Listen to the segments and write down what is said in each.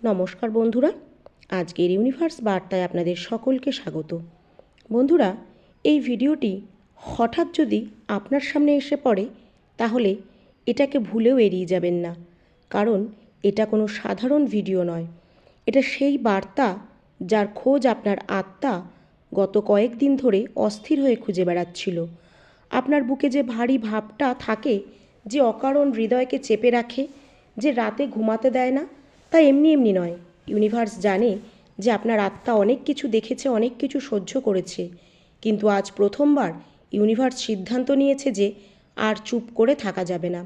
নমস্কার বন্ধুরা, আজকের ইউনিভার্স বার্তায় আপনাদের সকলকে স্বাগত। বন্ধুরা, এই ভিডিওটি হঠাৎ যদি আপনার সামনে এসে পড়ে তাহলে এটাকে ভুলেও এড়িয়ে যাবেন না, কারণ এটা কোনো সাধারণ ভিডিও নয়। এটা সেই বার্তা যার খোঁজ আপনার আত্মা গত কয়েকদিন ধরে অস্থির হয়ে খুঁজে বেড়াচ্ছিল। আপনার বুকে যে ভারী ভাবটা থাকে, যে অকারণ হৃদয়কে চেপে রাখে, যে রাতে ঘুমাতে দেয় না, তা এমনি এমনি নয়। ইউনিভার্স জানে যে আপনার আত্মা অনেক কিছু দেখেছে, অনেক কিছু সহ্য করেছে, কিন্তু আজ প্রথমবার ইউনিভার্স সিদ্ধান্ত নিয়েছে যে আর চুপ করে থাকা যাবে না।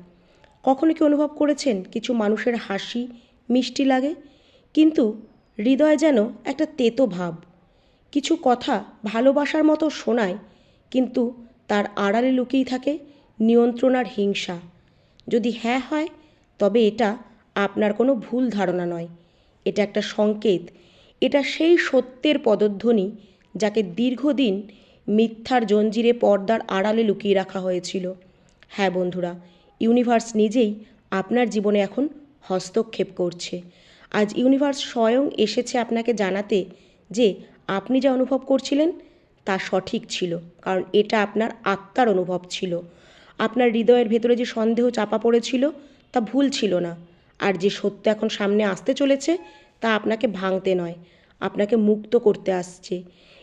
কখনো কি অনুভব করেছেন কিছু মানুষের হাসি মিষ্টি লাগে, কিন্তু হৃদয় যেন একটা তেতো ভাব? কিছু কথা ভালোবাসার মতো শোনায়, কিন্তু তার আড়ালে লুকিয়ে থাকে নিয়ন্ত্রণ আর হিংসা। যদি হ্যাঁ হয়, তবে এটা আপনার কোনো ভুল ধারণা নয়, এটা একটা সংকেত। এটা সেই সত্যের পদধ্বনি যাকে দীর্ঘদিন মিথ্যার জঞ্জিরে পর্দার আড়ালে লুকিয়ে রাখা হয়েছিল। হ্যাঁ বন্ধুরা, ইউনিভার্স নিজেই আপনার জীবনে এখন হস্তক্ষেপ করছে। আজ ইউনিভার্স স্বয়ং এসেছে আপনাকে জানাতে যে আপনি যা অনুভব করছিলেন তা সঠিক ছিল, কারণ এটা আপনার আত্মার অনুভব ছিল। আপনার হৃদয়ের ভেতরে যে সন্দেহ চাপা পড়েছিল তা ভুল ছিল না, আর যে সত্য এখন সামনে আসতে চলেছে তা আপনাকে ভাঙতে নয়, আপনাকে মুক্ত করতে আসছে।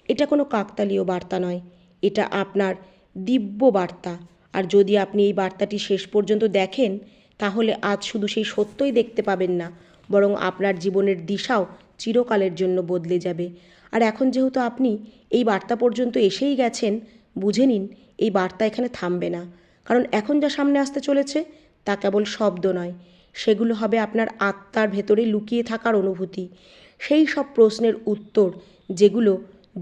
এটা কোনো কাকতালীয় বার্তা নয়, এটা আপনার দিব্য বার্তা। আর যদি আপনি এই বার্তাটি শেষ পর্যন্ত দেখেন, তাহলে আজ শুধু সেই সত্যই দেখতে পাবেন না, বরং আপনার জীবনের দিশাও চিরকালের জন্য বদলে যাবে। আর এখন যেহেতু আপনি এই বার্তা পর্যন্ত এসেই গেছেন, বুঝে নিন এই বার্তা এখানে থামবে না, কারণ এখন যা সামনে আসতে চলেছে তা কেবল শব্দ নয়, সেগুলো হবে আপনার আত্মার ভেতরে লুকিয়ে থাকার অনুভূতি, সেই সব প্রশ্নের উত্তর যেগুলো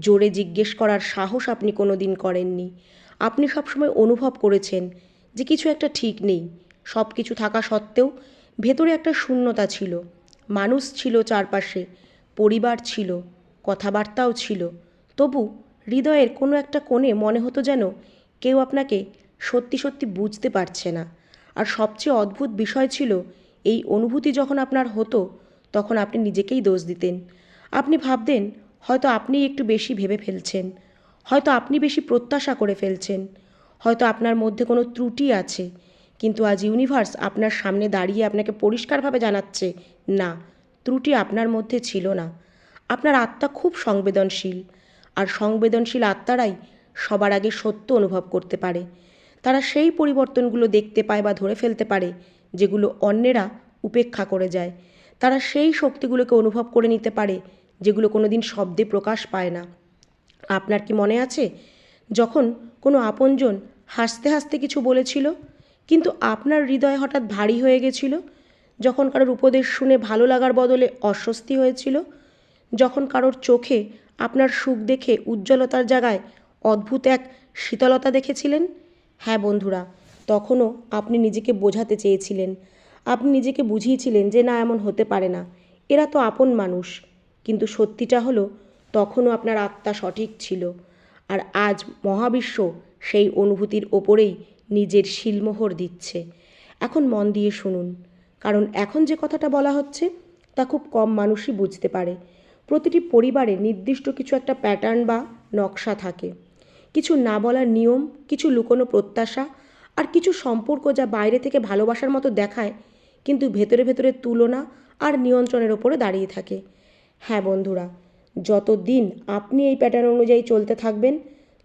জোরে জিজ্ঞেস করার সাহস আপনি কোনো দিন করেননি। আপনি সবসময় অনুভব করেছেন যে কিছু একটা ঠিক নেই, সব কিছু থাকা সত্ত্বেও ভেতরে একটা শূন্যতা ছিল। মানুষ ছিল চারপাশে, পরিবার ছিল, কথাবার্তাও ছিল, তবু হৃদয়ের কোনো একটা কোণে মনে হতো যেন কেউ আপনাকে সত্যি সত্যি বুঝতে পারছে না। আর সবচেয়ে অদ্ভুত বিষয় ছিল, এই অনুভূতি যখন আপনার হতো তখন আপনি নিজেকেই দোষ দিতেন। আপনি ভাবতেন হয়তো আপনি একটু বেশি ভেবে ফেলছেন, হয়তো আপনি বেশি প্রত্যাশা করে ফেলছেন, হয়তো আপনার মধ্যে কোনো ত্রুটি আছে। কিন্তু আজ ইউনিভার্স আপনার সামনে দাঁড়িয়ে আপনাকে পরিষ্কারভাবে জানাচ্ছে, না, ত্রুটি আপনার মধ্যে ছিল না। আপনার আত্মা খুব সংবেদনশীল, আর সংবেদনশীল আত্মারাই সবার আগে সত্য অনুভব করতে পারে। তারা সেই পরিবর্তনগুলো দেখতে পায় বা ধরে ফেলতে পারে যেগুলো অন্যেরা উপেক্ষা করে যায়। তারা সেই শক্তিগুলোকে অনুভব করে নিতে পারে যেগুলো কোনো দিন শব্দে প্রকাশ পায় না। আপনার কি মনে আছে যখন কোনো আপনজন হাসতে হাসতে কিছু বলেছিল, কিন্তু আপনার হৃদয় হঠাৎ ভারী হয়ে গেছিল? যখন কারোর উপদেশ শুনে ভালো লাগার বদলে অস্বস্তি হয়েছিল? যখন কারোর চোখে আপনার সুখ দেখে উজ্জ্বলতার জায়গায় অদ্ভুত এক শীতলতা দেখেছিলেন? হ্যাঁ বন্ধুরা, তখনও আপনি নিজেকে বোঝাতে চেয়েছিলেন, আপনি নিজেকে বুঝিয়েছিলেন যে না, এমন হতে পারে না, এরা তো আপন মানুষ। কিন্তু সত্যিটা হলো, তখনও আপনার আত্মা সঠিক ছিল। আর আজ মহাবিশ্ব সেই অনুভূতির ওপরেই নিজের শিলমোহর দিচ্ছে। এখন মন দিয়ে শুনুন, কারণ এখন যে কথাটা বলা হচ্ছে তা খুব কম মানুষই বুঝতে পারে। প্রতিটি পরিবারে নির্দিষ্ট কিছু একটা প্যাটার্ন বা নকশা থাকে, কিছু না বলার নিয়ম, কিছু লুকোনো প্রত্যাশা, আর কিছু সম্পর্ক যা বাইরে থেকে ভালোবাসার মতো দেখায়, কিন্তু ভেতরে ভেতরে তুলনা আর নিয়ন্ত্রণের ওপরে দাঁড়িয়ে থাকে। হ্যাঁ বন্ধুরা, যতদিন আপনি এই প্যাটার্ন অনুযায়ী চলতে থাকবেন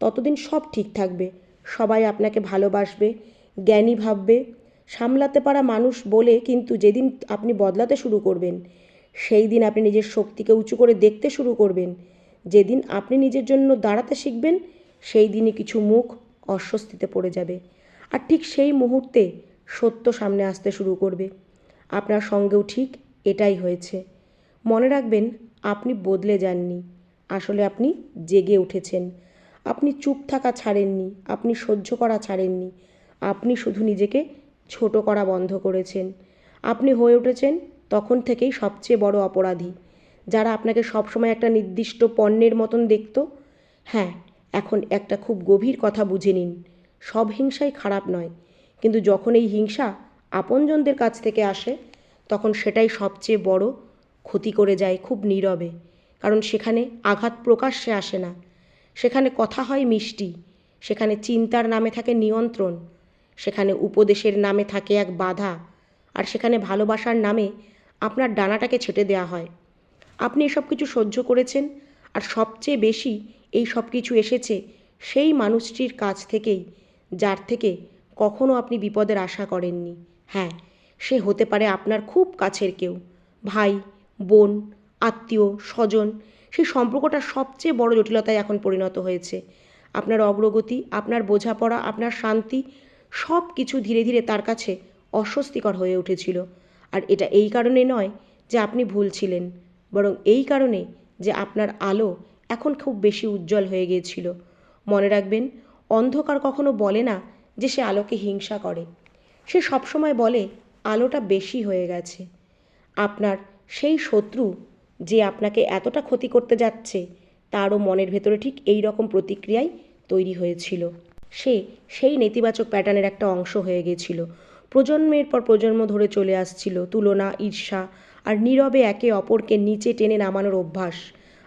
ততদিন সব ঠিক থাকবে। সবাই আপনাকে ভালোবাসবে, জ্ঞানী ভাববে, সামলাতে পারা মানুষ বলে। কিন্তু যেদিন আপনি বদলাতে শুরু করবেন, সেই দিন আপনি নিজের শক্তিকে উঁচু করে দেখতে শুরু করবেন, যেদিন আপনি নিজের জন্য দাঁড়াতে শিখবেন, সেই দিনই কিছু মুখ অস্বস্তিতে পড়ে যাবে। আর ঠিক সেই মুহূর্তে সত্য সামনে আসতে শুরু করবে। আপনার সঙ্গেও ঠিক এটাই হয়েছে। মনে রাখবেন, আপনি বদলে যাননি, আসলে আপনি জেগে উঠেছেন। আপনি চুপ থাকা ছাড়েননি, আপনি সহ্য করা ছাড়েননি, আপনি শুধু নিজেকে ছোট করা বন্ধ করেছেন। আপনি হয়ে উঠেছেন তখন থেকেই সবচেয়ে বড় অপরাধী। যারা আপনাকে সবসময় একটা নির্দিষ্ট পণ্যের মতন দেখত, হ্যাঁ, এখন একটা খুব গভীর কথা বুঝে নিন, সব হিংসাই খারাপ নয়, কিন্তু যখন এই হিংসা আপনজনদের কাছ থেকে আসে, তখন সেটাই সবচেয়ে বড় ক্ষতি করে যায় খুব নীরবে, কারণ সেখানে আঘাত প্রকাশ্যে আসে না, সেখানে কথা হয় মিষ্টি, সেখানে চিন্তার নামে থাকে নিয়ন্ত্রণ, সেখানে উপদেশের নামে থাকে এক বাধা, আর সেখানে ভালোবাসার নামে আপনার ডানাটাকে ছেঁটে দেওয়া হয়। আপনি এসব কিছু সহ্য করেছেন, আর সবচেয়ে বেশি এই সব কিছু এসেছে সেই মানুষটির কাছ থেকেই যার থেকে কখনো আপনি বিপদের আশা করেননি। হ্যাঁ, সে হতে পারে আপনার খুব কাছের কেউ, ভাই, বোন, আত্মীয়, স্বজন। সেই সম্পর্কটা সবচেয়ে বড় জটিলতায় এখন পরিণত হয়েছে। আপনার অগ্রগতি, আপনার বোঝাপড়া, আপনার শান্তি সব কিছু ধীরে ধীরে তার কাছে অস্বস্তিকর হয়ে উঠেছিল। আর এটা এই কারণে নয় যে আপনি ভুল ছিলেন, বরং এই কারণে যে আপনার আলো এখন খুব বেশি উজ্জ্বল হয়ে গিয়েছিল। মনে রাখবেন, অন্ধকার কখনো বলে না যে সে আলোকে হিংসা করে, সে সবসময় বলে আলোটা বেশি হয়ে গেছে। আপনার সেই শত্রু যে আপনাকে এতটা ক্ষতি করতে যাচ্ছে, তারও মনের ভেতরে ঠিক এই রকম প্রতিক্রিয়াই তৈরি হয়েছিল। সে সেই নেতিবাচক প্যাটার্নের একটা অংশ হয়ে গিয়েছিল, প্রজন্মের পর প্রজন্ম ধরে চলে আসছিল তুলনা, ঈর্ষা আর নীরবে একে অপরকে নিচে টেনে নামানোর অভ্যাস।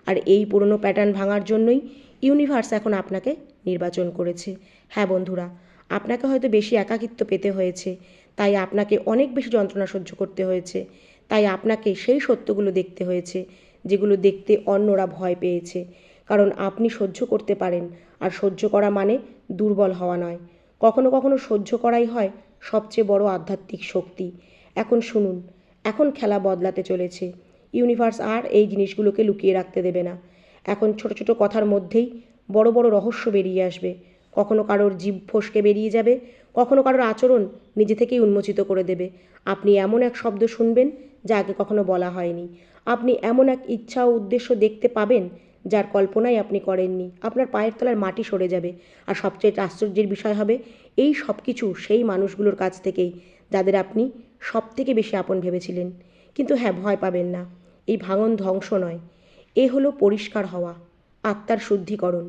আর এই পুরনো প্যাটার্ন ভাঙার জন্যই ইউনিভার্স এখন আপনাকে নির্বাচন করেছে। হ্যাঁ বন্ধুরা, আপনাকে হয়তো বেশি একাকিত্ব পেতে হয়েছে, তাই আপনাকে অনেক বেশি যন্ত্রণা সহ্য করতে হয়েছে, তাই আপনাকে সেই সত্যগুলো দেখতে হয়েছে যেগুলো দেখতে অন্যরা ভয় পেয়েছে। কারণ আপনি সহ্য করতে পারেন, আর সহ্য করা মানে দুর্বল হওয়া নয়। কখনো কখনো সহ্য করাই হয় সবচেয়ে বড় আধ্যাত্মিক শক্তি। এখন শুনুন, এখন খেলা বদলাতে চলেছে। ইউনিভার্স আর এই জিনিসগুলোকে লুকিয়ে রাখতে দেবে না। এখন ছোট ছোট কথার মধ্যেই বড় বড় রহস্য বেরিয়ে আসবে। কখনো কারোর জিভ ফসকে বেরিয়ে যাবে, কখনো কারোর আচরণ নিজে থেকেই উন্মোচিত করে দেবে। আপনি এমন এক শব্দ শুনবেন যা আগে কখনো বলা হয়নি। আপনি এমন এক ইচ্ছা ও উদ্দেশ্য দেখতে পাবেন যার কল্পনাই আপনি করেননি। আপনার পায়ের তলার মাটি সরে যাবে। আর সবচেয়ে আশ্চর্যের বিষয় হবে, এই সব কিছু সেই মানুষগুলোর কাছ থেকেই যাদের আপনি সব থেকে বেশি আপন ভেবেছিলেন। কিন্তু হ্যাঁ, ভয় পাবেন না, এই ভাঙন ধ্বংস নয়, এ হলো পরিষ্কার হওয়া, আত্মার শুদ্ধিকরণ।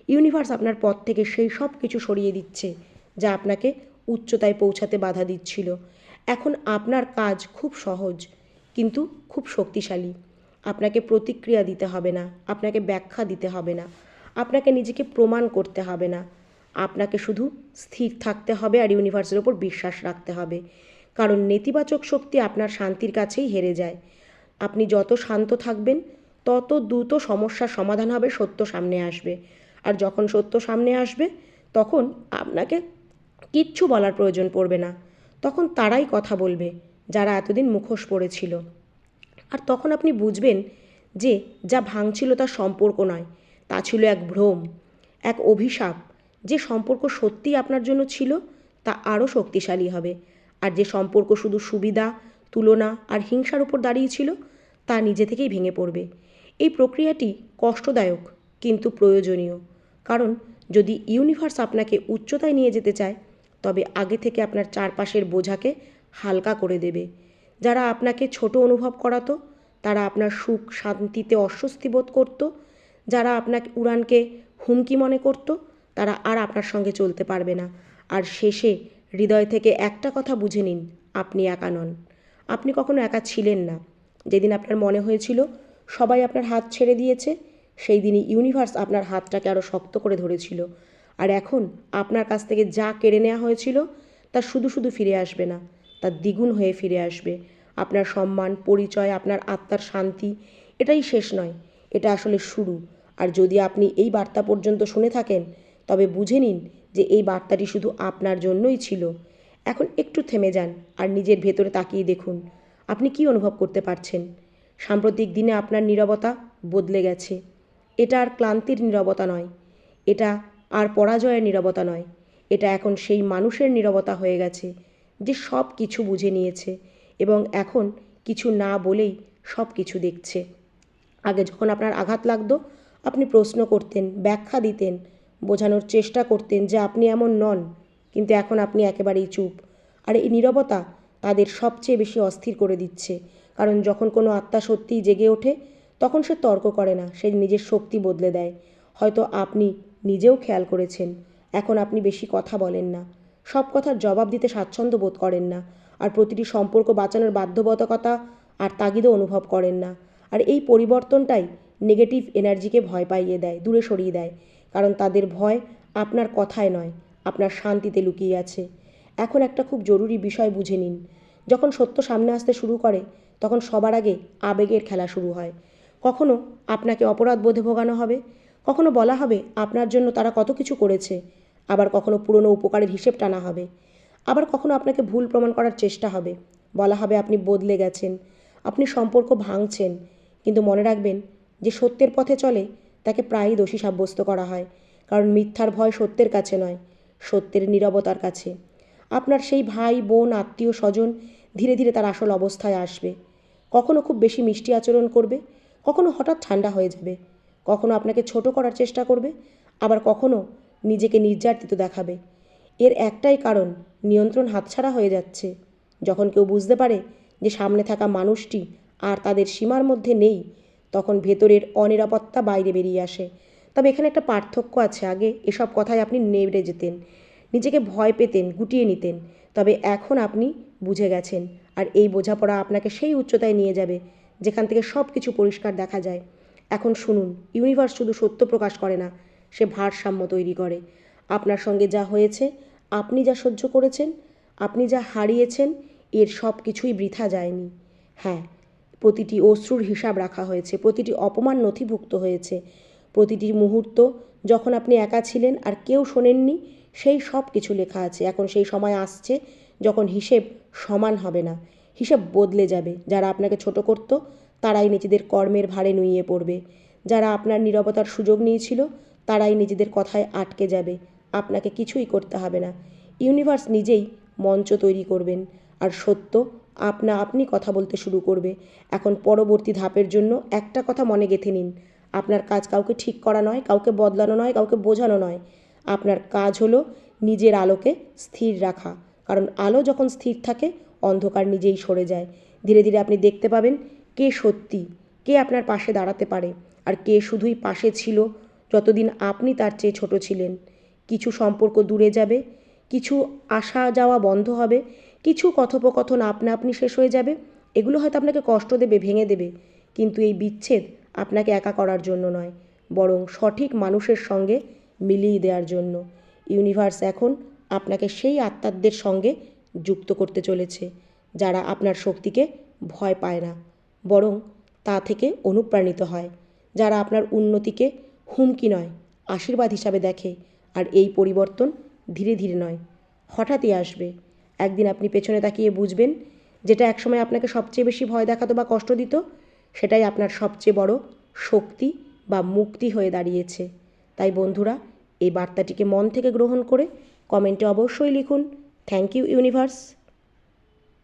ইউনিভার্স আপনার পথ থেকে সেই সব কিছু সরিয়ে দিচ্ছে যা আপনাকে উচ্চতায় পৌঁছাতে বাধা দিচ্ছিল। এখন আপনার কাজ খুব সহজ, কিন্তু খুব শক্তিশালী। আপনাকে প্রতিক্রিয়া দিতে হবে না, আপনাকে ব্যাখ্যা দিতে হবে না, আপনাকে নিজেকে প্রমাণ করতে হবে না। আপনাকে শুধু স্থির থাকতে হবে আর ইউনিভার্সের ওপর বিশ্বাস রাখতে হবে। কারণ নেতিবাচক শক্তি আপনার শান্তির কাছেই হেরে যায়। আপনি যত শান্ত থাকবেন, তত দ্রুত সমস্যার সমাধান হবে, সত্য সামনে আসবে। আর যখন সত্য সামনে আসবে, তখন আপনাকে কিচ্ছু বলার প্রয়োজন পড়বে না। তখন তারাই কথা বলবে যারা এতদিন মুখোশ পড়েছিল। আর তখন আপনি বুঝবেন যে যা ভাঙছিল তা সম্পর্ক নয়, তা ছিল এক ভ্রম, এক অভিশাপ। যে সম্পর্ক সত্যিই আপনার জন্য ছিল তা আরও শক্তিশালী হবে, আর যে সম্পর্ক শুধু সুবিধা, তুলনা আর হিংসার উপর দাঁড়িয়েছিল তা নিজে থেকেই ভেঙে পড়বে। এই প্রক্রিয়াটি কষ্টদায়ক কিন্তু প্রয়োজনীয়, কারণ যদি ইউনিভার্স আপনাকে উচ্চতায় নিয়ে যেতে চায়, তবে আগে থেকে আপনার চারপাশের বোঝাকে হালকা করে দেবে। যারা আপনাকে ছোট অনুভব করাতো, তারা আপনার সুখ শান্তিতে অস্বস্তি বোধ করত, যারা আপনাকে উড়ানকে হুমকি মনে করত, তারা আর আপনার সঙ্গে চলতে পারবে না। আর শেষে হৃদয় থেকে একটা কথা বুঝে নিন, আপনি একা নন। আপনি কখনো একা ছিলেন না। যেদিন আপনার মনে হয়েছিল সবাই আপনার হাত ছেড়ে দিয়েছে, সেই দিনই ইউনিভার্স আপনার হাতটাকে আরও শক্ত করে ধরেছিল। আর এখন আপনার কাছ থেকে যা কেড়ে নেওয়া হয়েছিল তা শুধু শুধু ফিরে আসবে না, তা দ্বিগুণ হয়ে ফিরে আসবে। আপনার সম্মান, পরিচয়, আপনার আত্মার শান্তি, এটাই শেষ নয়, এটা আসলে শুরু। আর যদি আপনি এই বার্তা পর্যন্ত শুনে থাকেন, তবে বুঝে নিন যে এই বার্তাটি শুধু আপনার জন্যই ছিল। এখন একটু থেমে যান আর নিজের ভেতরে তাকিয়ে দেখুন, আপনি কি অনুভব করতে পারছেন। সাম্প্রতিক দিনে আপনার নীরবতা বদলে গেছে। এটা আর ক্লান্তির নীরবতা নয়, এটা আর পরাজয়ের নীরবতা নয়, এটা এখন সেই মানুষের নীরবতা হয়ে গেছে যে সব কিছু বুঝে নিয়েছে এবং এখন কিছু না বলেই সব কিছু দেখছে। আগে যখন আপনার আঘাত লাগতো, আপনি প্রশ্ন করতেন, ব্যাখ্যা দিতেন, বোঝানোর চেষ্টা করতেন যে আপনি এমন নন, কিন্তু এখন আপনি একেবারেই চুপ। আর এই নীরবতা তাদের সবচেয়ে বেশি অস্থির করে দিচ্ছে, কারণ যখন কোনো আত্মা সত্যিই জেগে ওঠে, তখন সে তর্ক করে না, সে নিজের শক্তি বদলে দেয়। হয়তো আপনি নিজেও খেয়াল করেছেন, এখন আপনি বেশি কথা বলেন না, সব কথার জবাব দিতে স্বাচ্ছন্দ্য বোধ করেন না, আর প্রতিটি সম্পর্ক বাঁচানোর বাধ্যবাধকতা আর তাগিদও অনুভব করেন না। আর এই পরিবর্তনটাই নেগেটিভ এনার্জিকে ভয় পাইয়ে দেয়, দূরে সরিয়ে দেয়, কারণ তাদের ভয় আপনার কথায় নয়, আপনার শান্তিতে লুকিয়ে আছে। এখন একটা খুব জরুরি বিষয় বুঝে নিন, যখন সত্য সামনে আসতে শুরু করে তখন সবার আগে আবেগের খেলা শুরু হয়। কখনো আপনাকে অপরাধ বোধে ভোগানো হবে, কখনো বলা হবে আপনার জন্য তারা কত কিছু করেছে, আবার কখনো পুরনো উপকারের হিসেব টানা হবে, আবার কখনো আপনাকে ভুল প্রমাণ করার চেষ্টা হবে। বলা হবে আপনি বদলে গেছেন, আপনি সম্পর্ক ভাঙছেন। কিন্তু মনে রাখবেন, যে সত্যের পথে চলে তাকে প্রায়ই দোষী সাব্যস্ত করা হয়, কারণ মিথ্যার ভয় সত্যের কাছে নয়, সত্যের নীরবতার কাছে। আপনার সেই ভাই বোন আত্মীয় স্বজন ধীরে ধীরে তার আসল অবস্থায় আসবে। কখনো খুব বেশি মিষ্টি আচরণ করবে, কখনো হঠাৎ ঠান্ডা হয়ে যাবে, কখনো আপনাকে ছোট করার চেষ্টা করবে, আবার কখনো নিজেকে নির্যাতিত দেখাবে। এর একটাই কারণ, নিয়ন্ত্রণ হাতছাড়া হয়ে যাচ্ছে। যখন কেউ বুঝতে পারে যে সামনে থাকা মানুষটি আর তাদের সীমার মধ্যে নেই, তখন ভেতরের অনিরাপত্তা বাইরে বেরিয়ে আসে। তবে এখানে একটা পার্থক্য আছে, আগে এসব কথায় আপনি নেড়ে যেতেন, নিজেকে ভয় পেতেন, গুটিয়ে নিতেন। তবে এখন আপনি বুঝে গেছেন, আর এই বোঝাপড়া আপনাকে সেই উচ্চতায় নিয়ে যাবে যেখান থেকে সব কিছু পরিষ্কার দেখা যায়। এখন শুনুন, ইউনিভার্স শুধু সত্য প্রকাশ করে না, সে ভারসাম্য তৈরি করে। আপনার সঙ্গে যা হয়েছে, আপনি যা সহ্য করেছেন, আপনি যা হারিয়েছেন, এর সব কিছুই বৃথা যায়নি। হ্যাঁ, প্রতিটি অশ্রুর হিসাব রাখা হয়েছে, প্রতিটি অপমান নথিভুক্ত হয়েছে, প্রতিটি মুহূর্ত যখন আপনি একা ছিলেন আর কেউ শোনেননি, সেই সব কিছু লেখা আছে। এখন সেই সময় আসছে যখন হিসেব সমান হবে না, হিসেব বদলে যাবে। যারা আপনাকে ছোট করত তারাই নিজেদের কর্মের ভারে নুইয়ে পড়বে, যারা আপনার নীরবতার সুযোগ নিয়েছিল তারাই নিজেদের কথায় আটকে যাবে। আপনাকে কিছুই করতে হবে না, ইউনিভার্স নিজেই মঞ্চ তৈরি করবেন, আর সত্য আপনি কথা বলতে শুরু করবে। এখন পরবর্তী ধাপের জন্য একটা কথা মনে গেঁথে নিন, আপনার কাজ কাউকে ঠিক করা নয়, কাউকে বদলানো নয়, কাউকে বোঝানো নয়। আপনার কাজ হলো নিজের আলোকে স্থির রাখা, কারণ আলো যখন স্থির থাকে অন্ধকার নিজেই সরে যায়। ধীরে ধীরে আপনি দেখতে পাবেন কে সত্যি, কে আপনার পাশে দাঁড়াতে পারে, আর কে শুধুই পাশে ছিল যতদিন আপনি তার চেয়ে ছোট ছিলেন। কিছু সম্পর্ক দূরে যাবে, কিছু আসা যাওয়া বন্ধ হবে, কিছু কথোপকথন আপনা আপনি শেষ হয়ে যাবে। এগুলো হয়তো আপনাকে কষ্ট দেবে, ভেঙে দেবে, কিন্তু এই বিচ্ছেদ আপনাকে একা করার জন্য নয়, বরং সঠিক মানুষের সঙ্গে মিলিয়ে দেওয়ার জন্য। ইউনিভার্স এখন আপনাকে সেই আত্মাদের সঙ্গে যুক্ত করতে চলেছে যারা আপনার শক্তিকে ভয় পায় না, বরং তা থেকে অনুপ্রাণিত হয়, যারা আপনার উন্নতিকে হুমকি নয় আশীর্বাদ হিসাবে দেখে। আর এই পরিবর্তন ধীরে ধীরে নয়, হঠাৎই আসবে। একদিন আপনি পেছনে তাকিয়ে বুঝবেন, যেটা একসময় আপনাকে সবচেয়ে বেশি ভয় দেখাতো বা কষ্ট দিত, সেটাই আপনার সবচেয়ে বড় শক্তি বা মুক্তি হয়ে দাঁড়িয়েছে। তাই বন্ধুরা, এই বার্তাটিকে মন থেকে গ্রহণ করে কমেন্টে অবশ্যই লিখুন, থ্যাংক ইউ ইউনিভার্স।